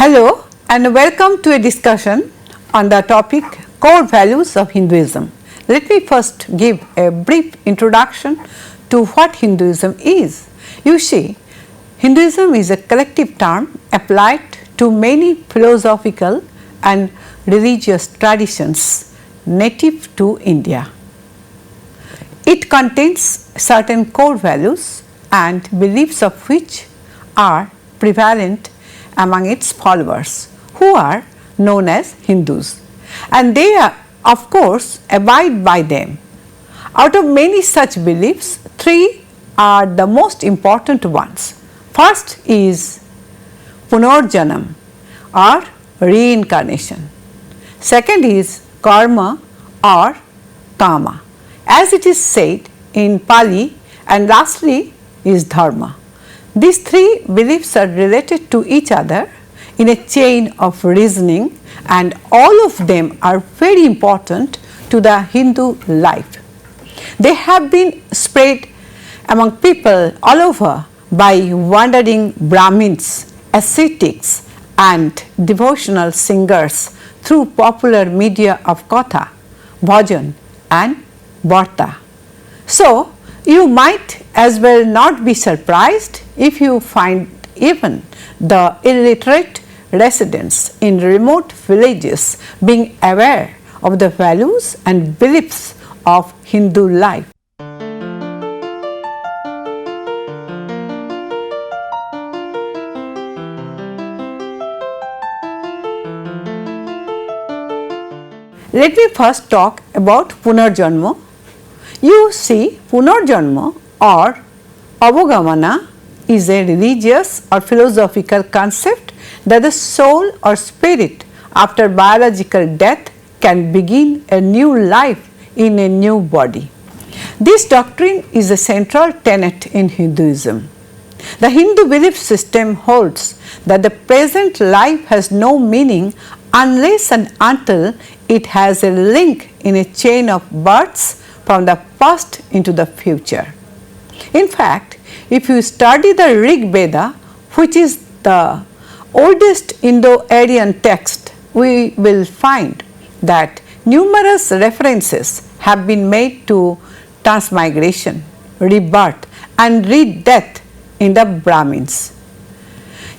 Hello and welcome to a discussion on the topic core values of Hinduism. Let me first give a brief introduction to what Hinduism is. You see, Hinduism is a collective term applied to many philosophical and religious traditions native to India. It contains certain core values and beliefs of which are prevalent among its followers, who are known as Hindus, and they are, of course, abide by them. Out of many such beliefs, three are the most important ones. First is Punarjanama or reincarnation. Second is karma or kama, as it is said in Pali, and lastly is dharma. These three beliefs are related to each other in a chain of reasoning, and all of them are very important to the Hindu life. They have been spread among people all over by wandering Brahmins, ascetics and devotional singers through popular media of Katha, Bhajan and Varta. So, you might as well not be surprised if you find even the illiterate residents in remote villages being aware of the values and beliefs of Hindu life. Let me first talk about Punarjanama. You see, Punarjanama or Avagamana is a religious or philosophical concept that the soul or spirit after biological death can begin a new life in a new body. This doctrine is a central tenet in Hinduism. The Hindu belief system holds that the present life has no meaning unless and until it has a link in a chain of births from the past into the future. In fact, if you study the Rig Veda, which is the oldest Indo-Aryan text, we will find that numerous references have been made to transmigration, rebirth and re-death in the Brahmins.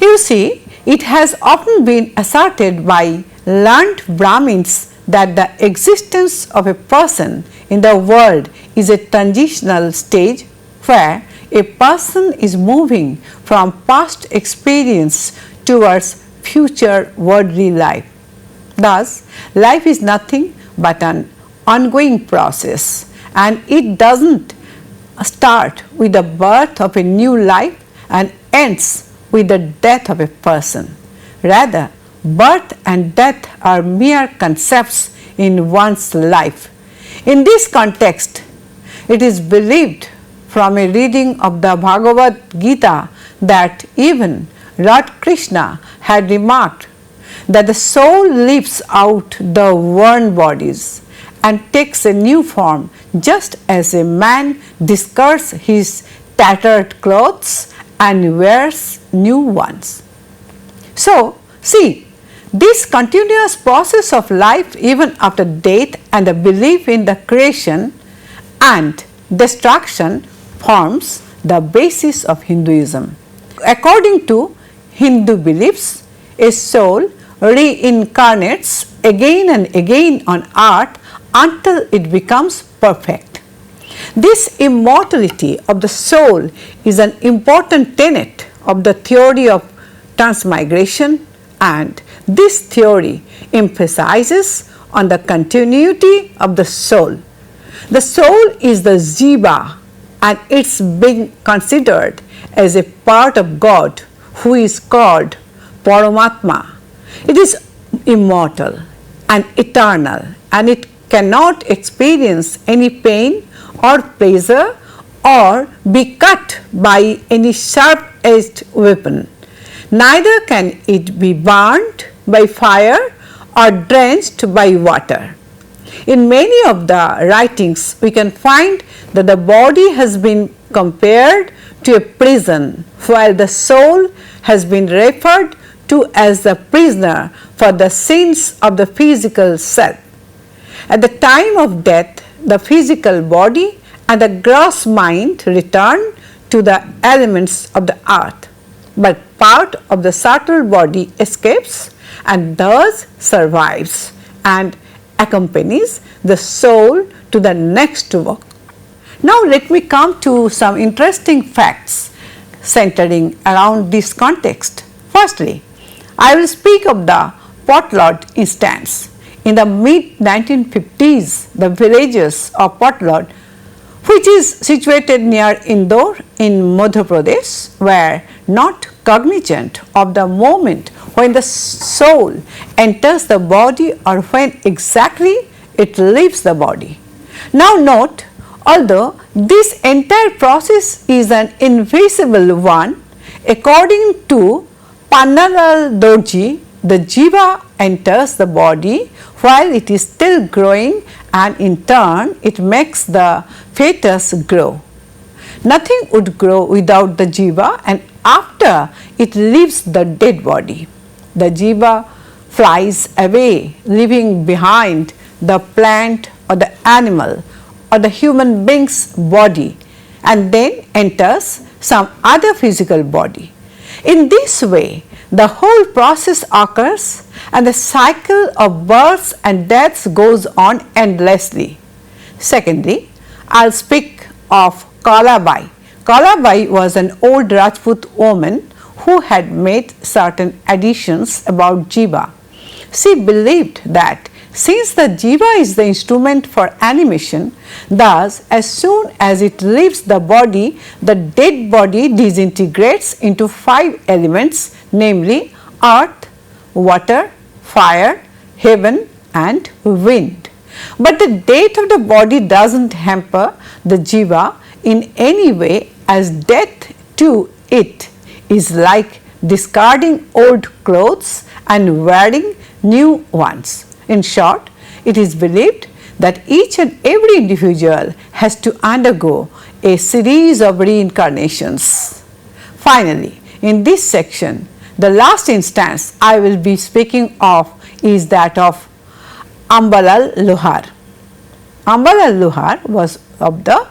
You see, it has often been asserted by learned Brahmins that the existence of a person in the world is a transitional stage where a person is moving from past experience towards future worldly life. Thus, life is nothing but an ongoing process, and it does not start with the birth of a new life and ends with the death of a person. Rather, birth and death are mere concepts in one's life. In this context, it is believed from a reading of the Bhagavad Gita that even Lord Krishna had remarked that the soul leaves out the worn bodies and takes a new form, just as a man discards his tattered clothes and wears new ones. So, see, this continuous process of life even after death and the belief in the creation and destruction forms the basis of Hinduism. According to Hindu beliefs, a soul reincarnates again and again on earth until it becomes perfect. This immortality of the soul is an important tenet of the theory of transmigration, and this theory emphasizes on the continuity of the soul. The soul is the jiva, and it's being considered as a part of God who is called Paramatma. It is immortal and eternal, and it cannot experience any pain or pleasure or be cut by any sharp-edged weapon. Neither can it be burnt by fire or drenched by water. In many of the writings, we can find that the body has been compared to a prison, while the soul has been referred to as the prisoner for the sins of the physical self. At the time of death, the physical body and the gross mind return to the elements of the earth, but part of the subtle body escapes and thus survives and accompanies the soul to the next work. Now let me come to some interesting facts centering around this context. Firstly, I will speak of the Potlod Instance. In the mid 1950s, the villages of Potlod, which is situated near Indore in Madhya Pradesh, were not cognizant of the moment when the soul enters the body or when exactly it leaves the body. Now note, although this entire process is an invisible one, according to Punarjanama, the jiva enters the body while it is still growing, and in turn it makes the fetus grow. Nothing would grow without the jiva, and after it leaves the dead body, the jiva flies away, leaving behind the plant or the animal or the human being's body, and then enters some other physical body. In this way, the whole process occurs and the cycle of births and deaths goes on endlessly. Secondly, I will speak of Kalabai. Kalabai was an old Rajput woman who had made certain additions about jiva. She believed that since the jiva is the instrument for animation, thus as soon as it leaves the body, the dead body disintegrates into 5 elements, namely earth, water, fire, heaven and wind. But the death of the body does not hamper the jiva in any way, as death to it is like discarding old clothes and wearing new ones. In short, it is believed that each and every individual has to undergo a series of reincarnations. Finally, in this section, the last instance I will be speaking of is that of Ambalal Lohar. Ambalal Lohar was of the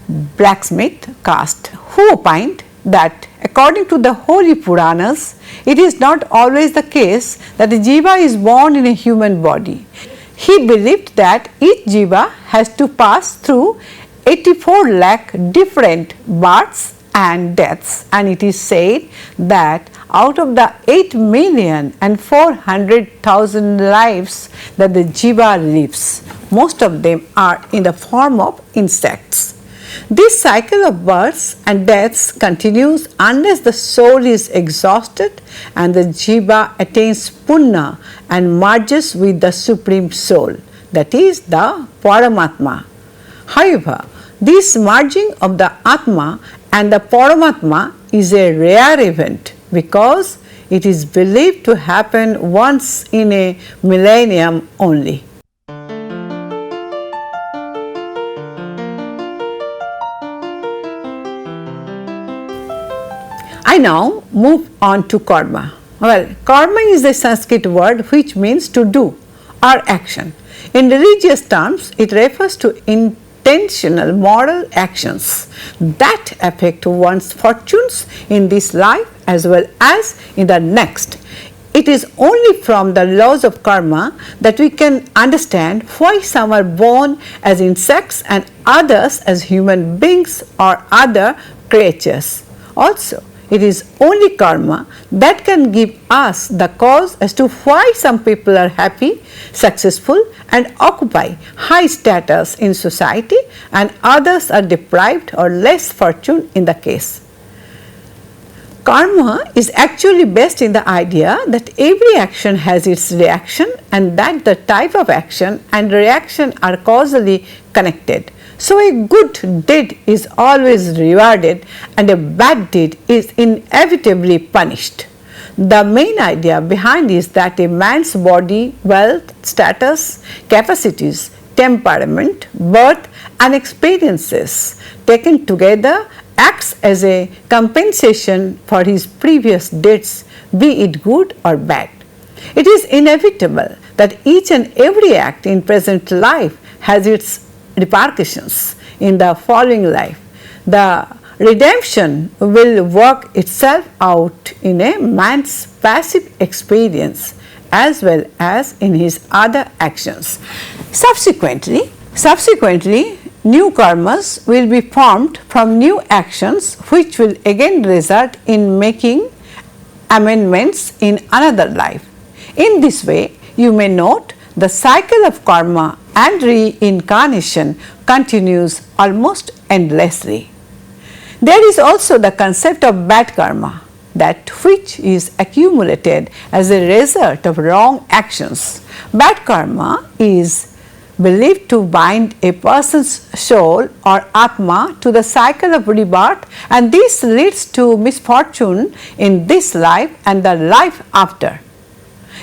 blacksmith caste, who opined that according to the holy Puranas, it is not always the case that a jiva is born in a human body. He believed that each jiva has to pass through 84 lakh different births and deaths, and it is said that out of the 8,400,000 lives that the jiva lives, most of them are in the form of insects. This cycle of births and deaths continues unless the soul is exhausted and the jiva attains Punya and merges with the Supreme Soul, that is the Paramatma. However, this merging of the Atma and the Paramatma is a rare event because it is believed to happen once in a millennium only. I now move on to karma. Well, karma is a Sanskrit word which means to do or action. In religious terms, it refers to intentional moral actions that affect one's fortunes in this life as well as in the next. It is only from the laws of karma that we can understand why some are born as insects and others as human beings or other creatures. Also, it is only karma that can give us the cause as to why some people are happy, successful and occupy high status in society and others are deprived or less fortune in the case. Karma is actually based in the idea that every action has its reaction and that the type of action and reaction are causally connected. So, a good deed is always rewarded and a bad deed is inevitably punished. The main idea behind is that a man's body, wealth, status, capacities, temperament, birth and experiences taken together acts as a compensation for his previous deeds, be it good or bad. It is inevitable that each and every act in present life has its repercussions in the following life. The redemption will work itself out in a man's passive experience as well as in his other actions. Subsequently, new karmas will be formed from new actions, which will again result in making amendments in another life. In this way, you may note the cycle of karma and reincarnation continues almost endlessly. There is also the concept of bad karma, that which is accumulated as a result of wrong actions. Bad karma is believed to bind a person's soul or atma to the cycle of rebirth, and this leads to misfortune in this life and the life after.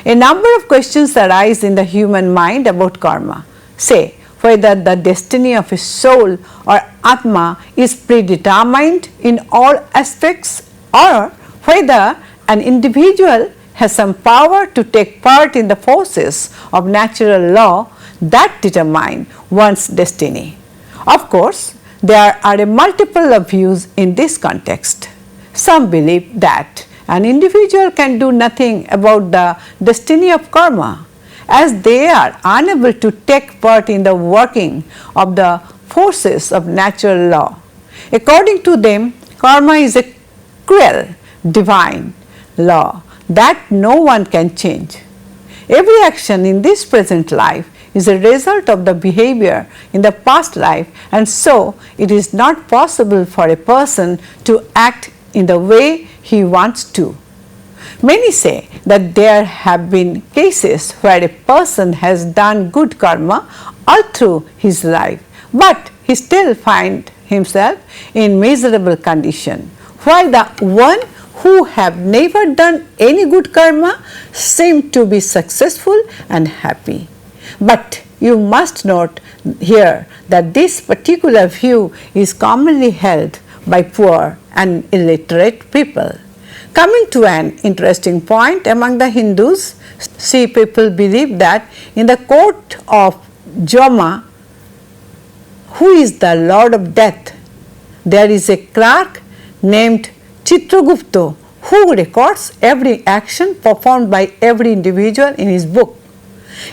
A number of questions arise in the human mind about karma. Say, whether the destiny of a soul or atma is predetermined in all aspects, or whether an individual has some power to take part in the forces of natural law that determine one's destiny. Of course, there are a multiple of views in this context. Some believe that an individual can do nothing about the destiny of karma, as they are unable to take part in the working of the forces of natural law. According to them, karma is a cruel, divine law that no one can change. Every action in this present life is a result of the behavior in the past life, and so it is not possible for a person to act in the way he wants to. Many say that there have been cases where a person has done good karma all through his life, but he still finds himself in miserable condition, while the one who have never done any good karma seem to be successful and happy. But you must note here that this particular view is commonly held by poor and illiterate people. Coming to an interesting point among the Hindus, see, people believe that in the court of Yama, who is the lord of death, there is a clerk named Chitragupta who records every action performed by every individual in his book.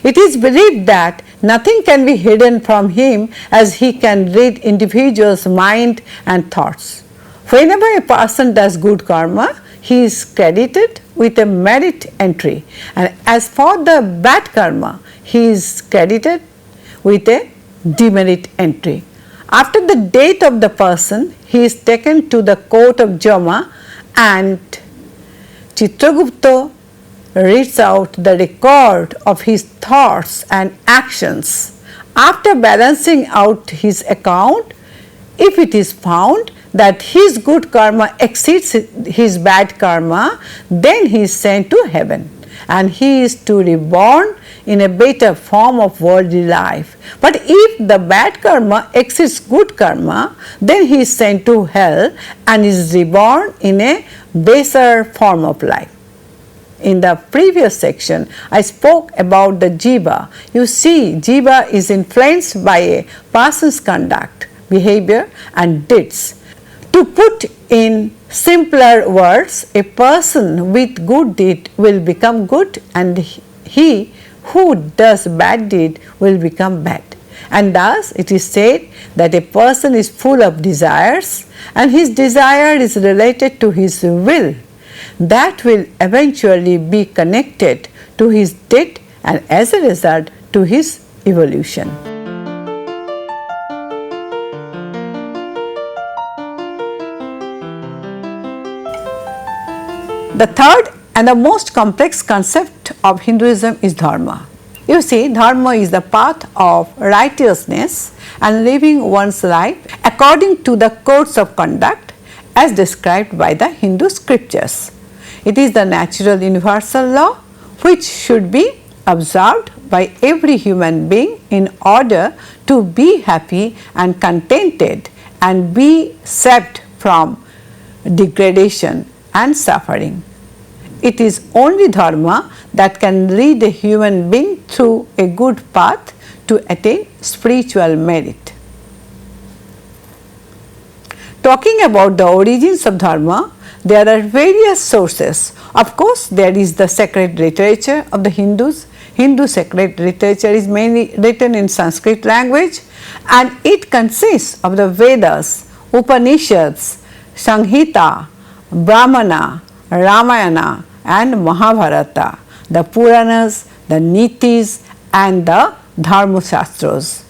It is believed that nothing can be hidden from him, as he can read individuals' mind and thoughts. Whenever a person does good karma, he is credited with a merit entry, and as for the bad karma, he is credited with a demerit entry. After the death of the person, he is taken to the court of Yama, and Chitragupta reads out the record of his thoughts and actions. After balancing out his account, if it is found that his good karma exceeds his bad karma, then he is sent to heaven, and he is to reborn in a better form of worldly life. But if the bad karma exceeds good karma, then he is sent to hell and is reborn in a baser form of life. In the previous section, I spoke about the jiva. You see, jiva is influenced by a person's conduct, behavior and deeds. To put in simpler words, a person with good deed will become good, and he who does bad deed will become bad. And thus it is said that a person is full of desires, and his desire is related to his will. That will eventually be connected to his deed, and as a result to his evolution. The third and the most complex concept of Hinduism is dharma. You see, dharma is the path of righteousness and living one's life according to the codes of conduct as described by the Hindu scriptures. It is the natural universal law which should be observed by every human being in order to be happy and contented and be saved from degradation and suffering. It is only Dharma that can lead a human being through a good path to attain spiritual merit. Talking about the origins of Dharma, there are various sources. Of course, there is the sacred literature of the Hindus. Hindu sacred literature is mainly written in Sanskrit language, and it consists of the Vedas, Upanishads, Samhita, Brahmana, Ramayana and Mahabharata, the Puranas, the Nitis and the Dharma Shastras.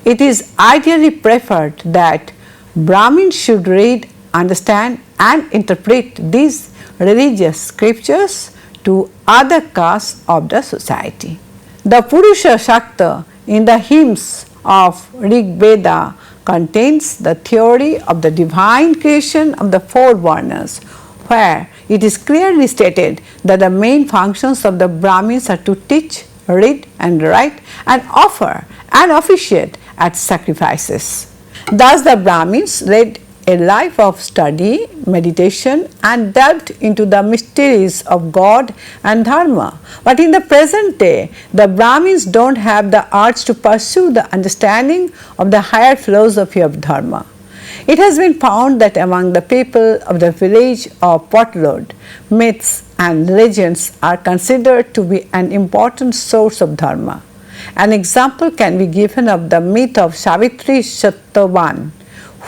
It is ideally preferred that Brahmins should read, understand and interpret these religious scriptures to other castes of the society. The Purusha Sakta in the hymns of Rig Veda contains the theory of the divine creation of the four varnas, where it is clearly stated that the main functions of the Brahmins are to teach, read and write and offer and officiate at sacrifices. Thus the Brahmins led a life of study, meditation and delved into the mysteries of God and Dharma. But in the present day, the Brahmins do not have the urge to pursue the understanding of the higher philosophy of Dharma. It has been found that among the people of the village of Potlod, myths and legends are considered to be an important source of Dharma. An example can be given of the myth of Savitri-Satyaban,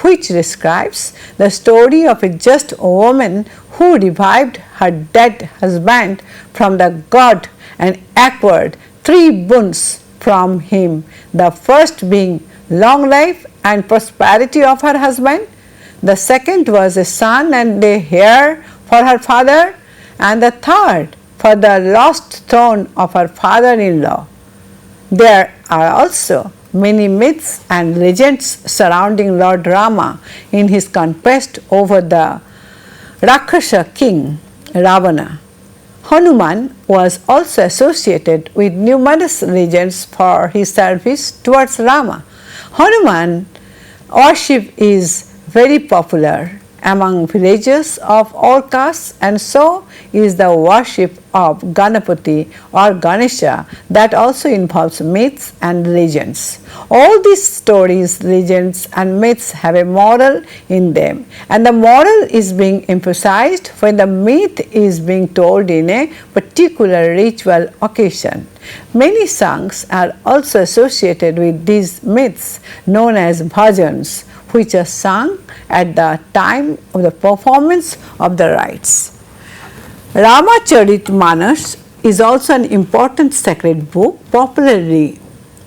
which describes the story of a just woman who revived her dead husband from the god and acquired three boons from him, the first being long life and prosperity of her husband, the second was a son and a heir for her father, and the third for the lost throne of her father-in-law. There are also many myths and legends surrounding Lord Rama in his conquest over the Rakshasa king Ravana. Hanuman was also associated with numerous legends for his service towards Rama. Hanuman worship is very popular among villagers of all castes, and so is the worship of Ganapati or Ganesha that also involves myths and legends. All these stories, legends and myths have a moral in them, and the moral is being emphasized when the myth is being told in a particular ritual occasion. Many songs are also associated with these myths known as Bhajans, which are sung at the time of the performance of the rites. Rama Charit Manas is also an important sacred book popularly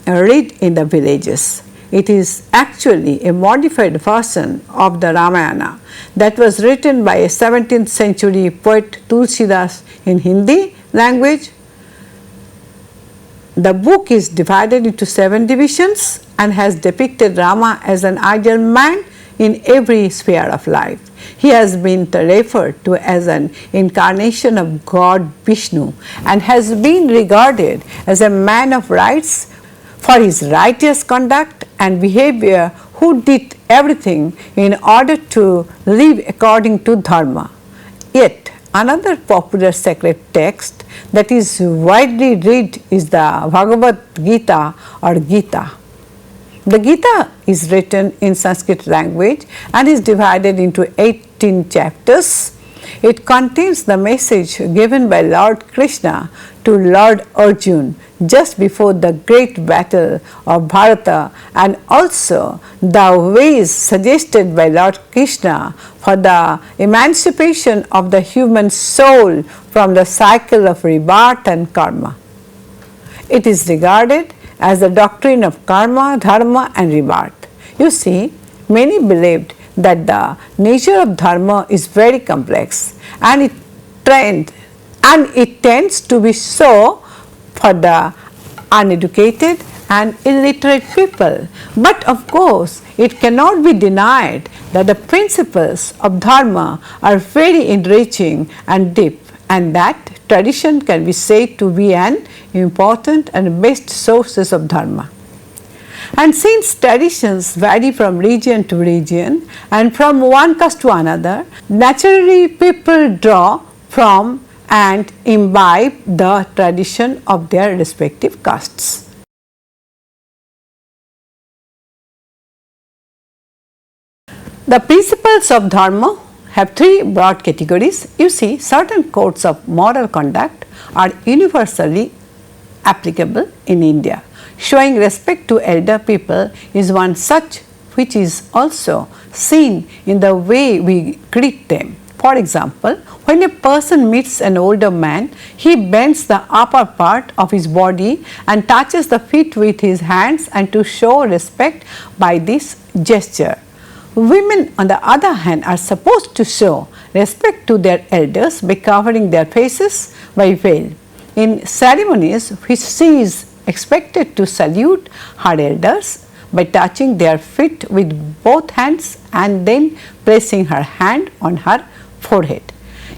read in the villages. It is actually a modified version of the Ramayana that was written by a 17th century poet Tulsidas in Hindi language. The book is divided into 7 divisions and has depicted Rama as an ideal man in every sphere of life. He has been referred to as an incarnation of God Vishnu and has been regarded as a man of rights for his righteous conduct and behavior, who did everything in order to live according to Dharma. Yet another popular sacred text that is widely read is the Bhagavad Gita or Gita. The Gita is written in Sanskrit language and is divided into 18 chapters. It contains the message given by Lord Krishna to Lord Arjuna just before the great battle of Bharata, and also the ways suggested by Lord Krishna for the emancipation of the human soul from the cycle of rebirth and karma. It is regarded as the doctrine of karma, dharma and rebirth. You see, many believed that the nature of dharma is very complex, and it tends to be so for the uneducated and illiterate people. But of course, it cannot be denied that the principles of dharma are very enriching and deep, and that tradition can be said to be an important and best sources of dharma. And since traditions vary from region to region and from one caste to another, naturally people draw from and imbibe the tradition of their respective castes. The principles of Dharma have three broad categories. You see, certain codes of moral conduct are universally applicable in India. Showing respect to elder people is one such, which is also seen in the way we greet them. For example, when a person meets an older man, he bends the upper part of his body and touches the feet with his hands, and to show respect by this gesture. Women, on the other hand, are supposed to show respect to their elders by covering their faces by veil. In ceremonies which she is expected to salute her elders by touching their feet with both hands and then placing her hand on her forehead.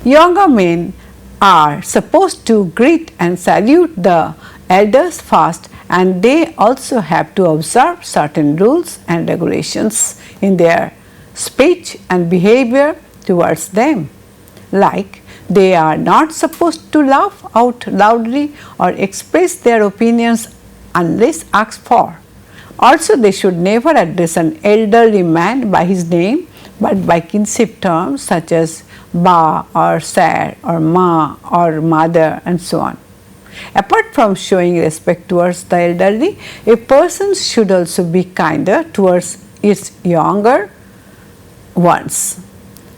Younger men are supposed to greet and salute the elders first, and they also have to observe certain rules and regulations in their speech and behavior towards them, like they are not supposed to laugh out loudly or express their opinions unless asked for. Also, they should never address an elderly man by his name, but by kinship terms such as Ba or Sir or Ma or Mother and so on. Apart from showing respect towards the elderly, a person should also be kinder towards its younger ones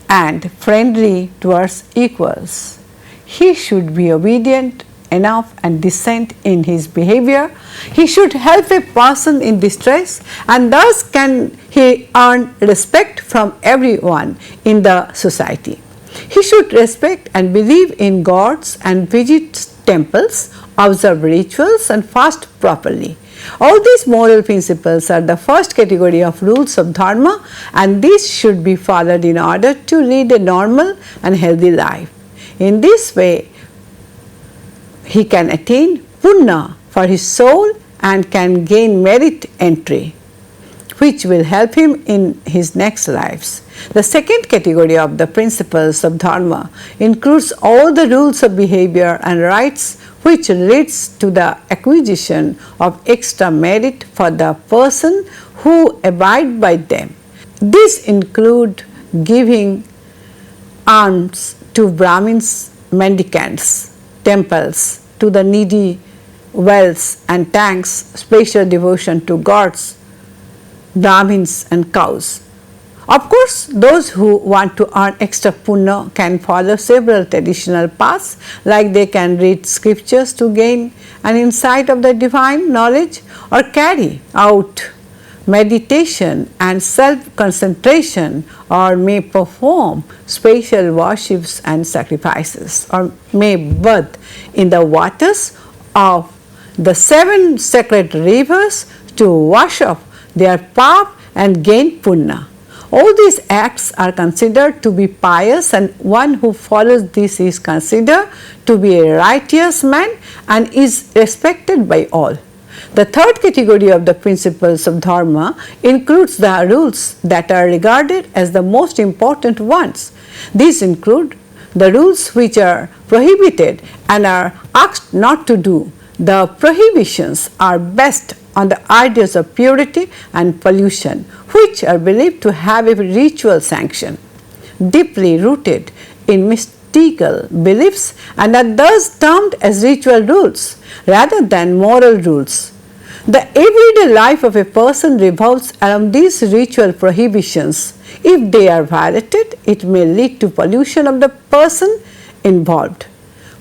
and friendly towards equals. He should be obedient enough and decent in his behavior. He should help a person in distress, and thus can he earn respect from everyone in the society. He should respect and believe in gods and visit temples, observe rituals and fast properly. All these moral principles are the first category of rules of Dharma, and these should be followed in order to lead a normal and healthy life. In this way, he can attain Punya for his soul and can gain merit entry, which will help him in his next lives. The second category of the principles of Dharma includes all the rules of behavior and rites which leads to the acquisition of extra merit for the person who abide by them. These include giving alms to Brahmins, mendicants, temples, to the needy, wells and tanks, special devotion to gods, Brahmins and cows. Of course, those who want to earn extra punya can follow several traditional paths, like they can read scriptures to gain an insight of the divine knowledge, or carry out meditation and self-concentration, or may perform special worships and sacrifices, or may bathe in the waters of the 7 sacred rivers to wash off their pap and gain punya. All these acts are considered to be pious, and one who follows this is considered to be a righteous man and is respected by all. The third category of the principles of Dharma includes the rules that are regarded as the most important ones. These include the rules which are prohibited and are asked not to do. The prohibitions are based on the ideas of purity and pollution, which are believed to have a ritual sanction, deeply rooted in mystical beliefs, and are thus termed as ritual rules rather than moral rules. The everyday life of a person revolves around these ritual prohibitions. If they are violated, it may lead to pollution of the person involved.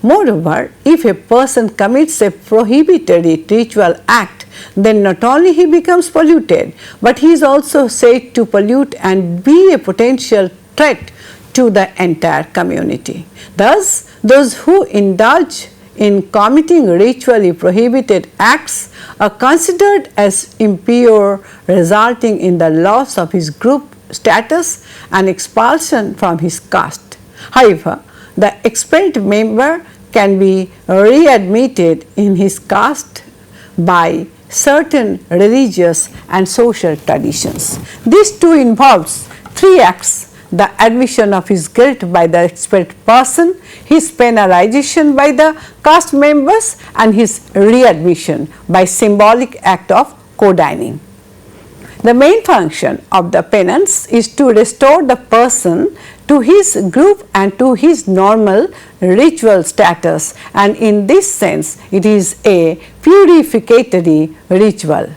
Moreover, if a person commits a prohibitory ritual act, then not only he becomes polluted, but he is also said to pollute and be a potential threat to the entire community. Thus, those who indulge in committing ritually prohibited acts are considered as impure, resulting in the loss of his group status and expulsion from his caste. However, the expelled member can be readmitted in his caste by certain religious and social traditions. This too involves three acts: the admission of his guilt by the expelled person, his penalization by the caste members, and his readmission by symbolic act of co-dining. The main function of the penance is to restore the person to his group and to his normal ritual status, and in this sense it is a purificatory ritual.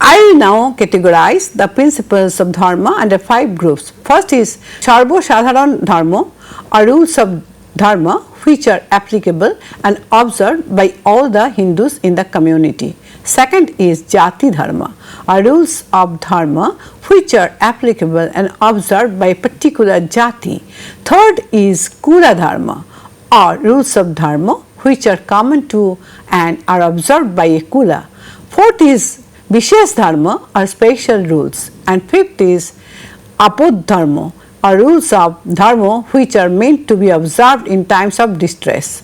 I will now categorize the principles of Dharma under 5 groups. First is Sarva Sadharan Dharma, or rules of Dharma which are applicable and observed by all the Hindus in the community. Second is Jati Dharma, or rules of Dharma which are applicable and observed by a particular Jati. Third is Kula Dharma, or rules of Dharma which are common to and are observed by a Kula. Fourth is Vishesh Dharma, or special rules, and fifth is Potlod Dharma, or rules of Dharma which are meant to be observed in times of distress.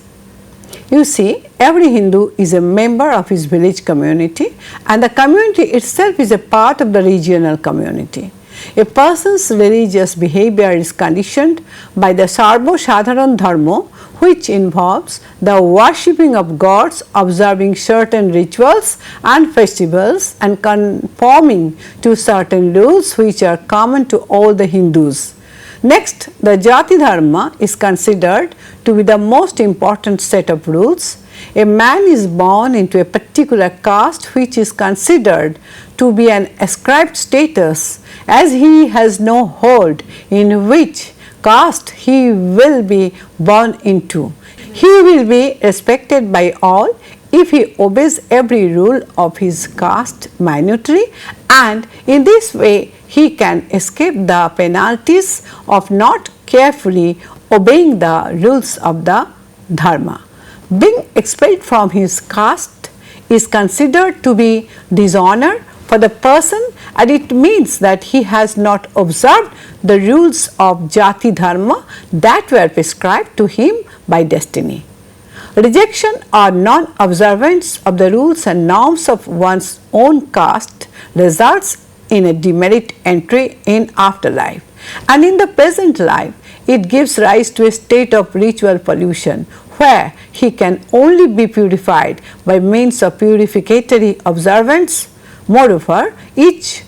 You see, every Hindu is a member of his village community, and the community itself is a part of the regional community. A person's religious behavior is conditioned by the Sarva Sadharan Dharma, which involves the worshipping of gods, observing certain rituals and festivals, and conforming to certain rules which are common to all the Hindus. Next, the Jati Dharma is considered to be the most important set of rules. A man is born into a particular caste which is considered to be an ascribed status, as he has no hold in which caste he will be born into. He will be respected by all if he obeys every rule of his caste minutely, and in this way he can escape the penalties of not carefully obeying the rules of the Dharma. Being expelled from his caste is considered to be dishonor for the person, and it means that he has not observed the rules of Jati Dharma that were prescribed to him by destiny. Rejection or non-observance of the rules and norms of one's own caste results in a demerit entry in afterlife, and in the present life it gives rise to a state of ritual pollution where he can only be purified by means of purificatory observance. Moreover, each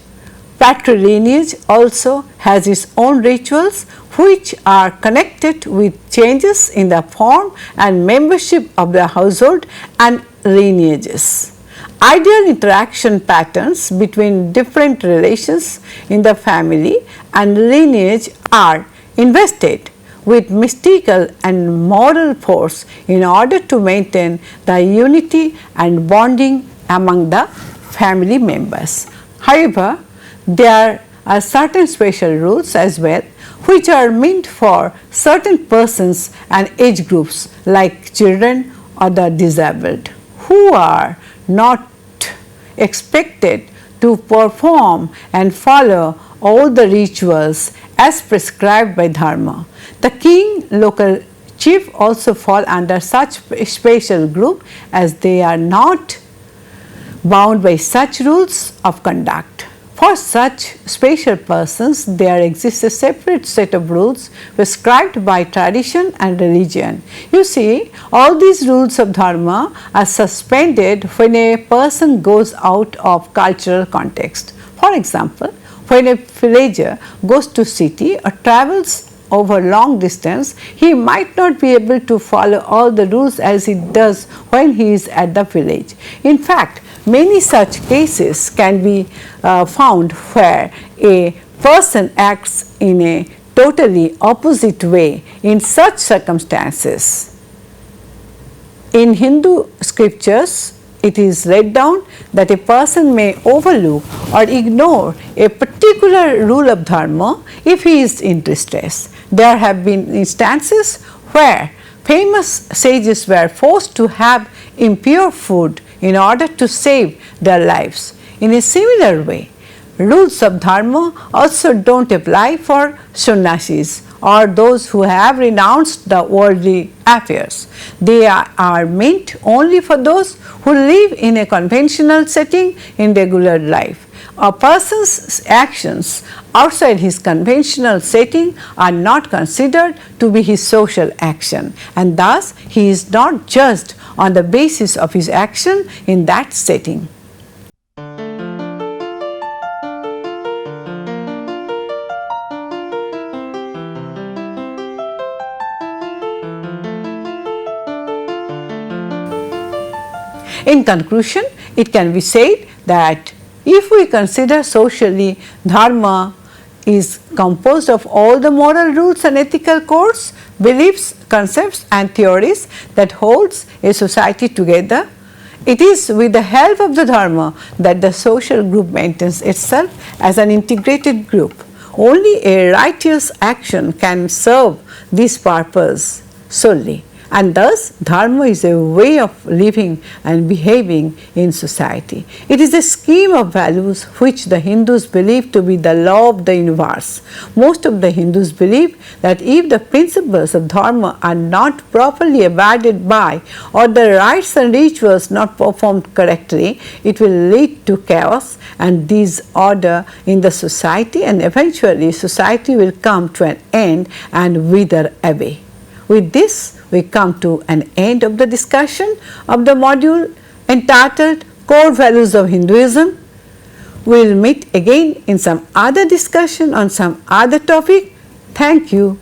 patrilineage also has its own rituals which are connected with changes in the form and membership of the household and lineages. Ideal interaction patterns between different relations in the family and lineage are invested with mystical and moral force in order to maintain the unity and bonding among the family members. However, there are certain special rules as well which are meant for certain persons and age groups like children or the disabled, who are not expected to perform and follow all the rituals as prescribed by Dharma. The king, local chief also fall under such special group, as they are not bound by such rules of conduct. For such special persons, there exists a separate set of rules prescribed by tradition and religion. You see, all these rules of Dharma are suspended when a person goes out of cultural context. For example, when a villager goes to city or travels over long distance, he might not be able to follow all the rules as he does when he is at the village. In fact, many such cases can be found where a person acts in a totally opposite way in such circumstances. In Hindu scriptures, it is laid down that a person may overlook or ignore a particular rule of Dharma if he is in distress. There have been instances where famous sages were forced to have impure food in order to save their lives. In a similar way, rules of Dharma also do not apply for sannyasis or those who have renounced the worldly affairs. They are meant only for those who live in a conventional setting in regular life. A person's actions outside his conventional setting are not considered to be his social action, and thus he is not judged on the basis of his action in that setting. In conclusion, it can be said that if we consider socially, Dharma is composed of all the moral rules and ethical codes, beliefs, concepts and theories that holds a society together. It is with the help of the Dharma that the social group maintains itself as an integrated group. Only a righteous action can serve this purpose solely. And thus, Dharma is a way of living and behaving in society. It is a scheme of values which the Hindus believe to be the law of the universe. Most of the Hindus believe that if the principles of Dharma are not properly abided by, or the rites and rituals not performed correctly, it will lead to chaos and disorder in the society, and eventually society will come to an end and wither away. With this, we come to an end of the discussion of the module entitled Core Values of Hinduism. We will meet again in some other discussion on some other topic. Thank you.